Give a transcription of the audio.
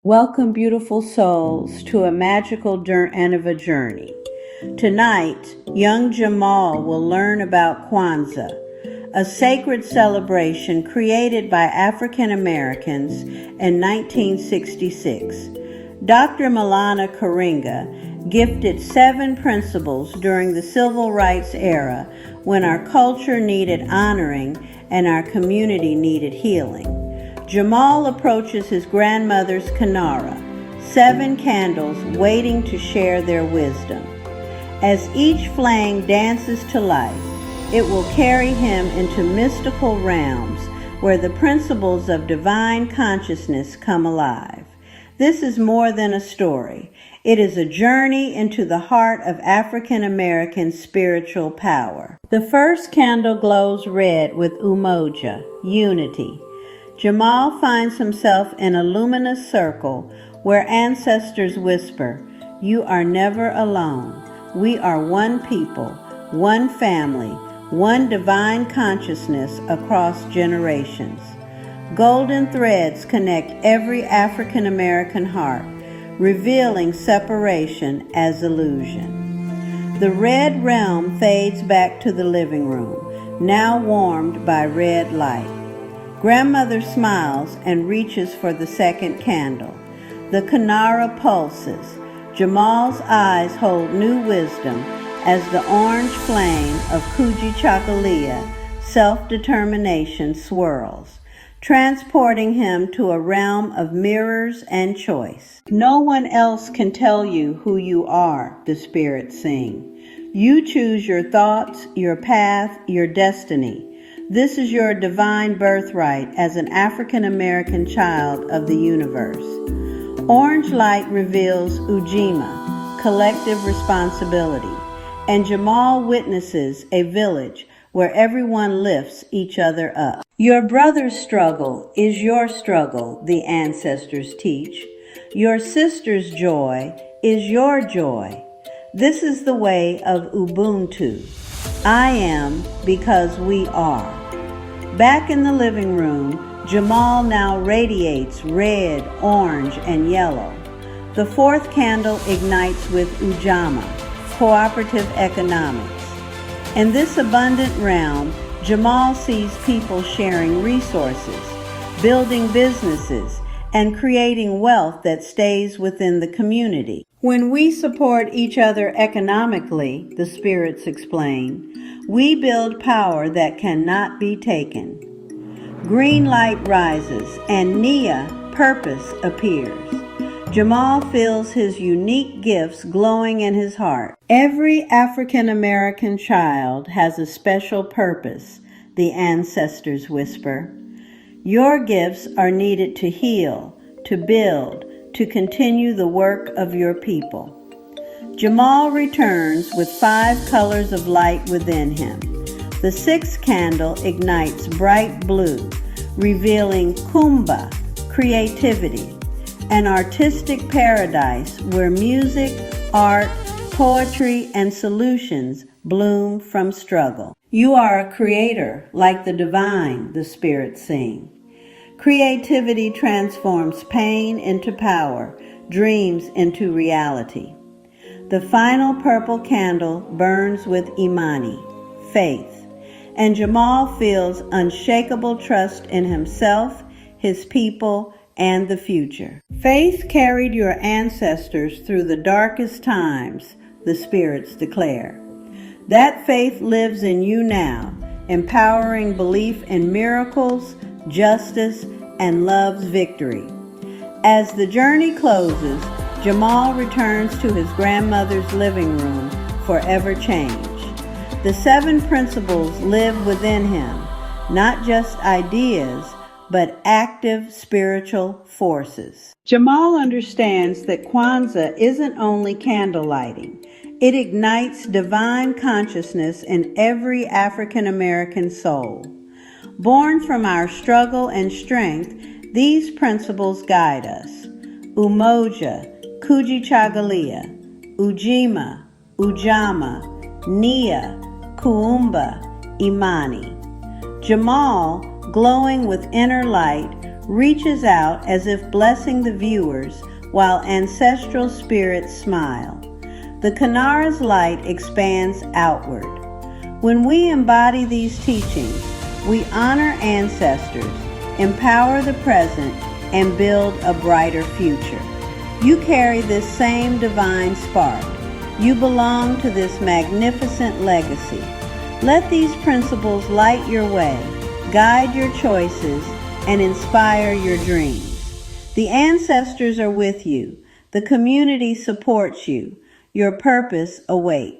Welcome, beautiful souls, to a magical end of a journey. Tonight, young Jamal will learn about Kwanzaa, a sacred celebration created by African Americans in 1966. Dr. Malana Karinga gifted 7 principles during the civil rights era when our culture needed honoring and our community needed healing. Jamal approaches his grandmother's Kinara, 7 candles waiting to share their wisdom. As each flame dances to life, it will carry him into mystical realms where the principles of divine consciousness come alive. This is more than a story. It is a journey into the heart of African American spiritual power. The first candle glows red with Umoja, unity. Jamal finds himself in a luminous circle where ancestors whisper, "You are never alone. We are one people, one family, one divine consciousness across generations." Golden threads connect every African American heart, revealing separation as illusion. The red realm fades back to the living room, now warmed by red light. Grandmother smiles and reaches for the second candle. The Kinara pulses. Jamal's eyes hold new wisdom as the orange flame of Kujichagulia, self-determination, swirls, transporting him to a realm of mirrors and choice. "No one else can tell you who you are," the spirits sing. "You choose your thoughts, your path, your destiny. This is your divine birthright as an African American child of the universe." Orange light reveals Ujima, collective responsibility, and Jamal witnesses a village where everyone lifts each other up. Your brother's struggle is your struggle, the ancestors teach. Your sister's joy is your joy. This is the way of Ubuntu. I am because we are. Back in the living room, Jamal now radiates red, orange, and yellow. The 4th candle ignites with Ujama, Cooperative Economics. In this abundant realm, Jamal sees people sharing resources, building businesses, and creating wealth that stays within the community. When we support each other economically, the spirits explain, we build power that cannot be taken. Green light rises and Nia, purpose, appears. Jamal feels his unique gifts glowing in his heart. Every African American child has a special purpose, the ancestors whisper. Your gifts are needed to heal, to build, to continue the work of your people. Jamal returns with 5 colors of light within him. The 6th candle ignites bright blue, revealing Kuumba, creativity, an artistic paradise where music, art, poetry, and solutions bloom from struggle. You are a creator, like the divine, the spirits sing. Creativity transforms pain into power, dreams into reality. The final purple candle burns with Imani, faith, and Jamal feels unshakable trust in himself, his people, and the future. Faith carried your ancestors through the darkest times, the spirits declare. That faith lives in you now, empowering belief in miracles, justice, and love's victory. As the journey closes, Jamal returns to his grandmother's living room, forever changed. The 7 principles live within him, not just ideas, but active spiritual forces. Jamal understands that Kwanzaa isn't only candle lighting. It ignites divine consciousness in every African American soul. Born from our struggle and strength, these principles guide us. Umoja, Kujichagulia, Ujima, Ujamaa, Nia, Kuumba, Imani. Jamal, glowing with inner light, reaches out as if blessing the viewers while ancestral spirits smile. The Kinara's light expands outward. When we embody these teachings, we honor ancestors, empower the present, and build a brighter future. You carry this same divine spark. You belong to this magnificent legacy. Let these principles light your way, guide your choices, and inspire your dreams. The ancestors are with you. The community supports you. Your purpose awaits.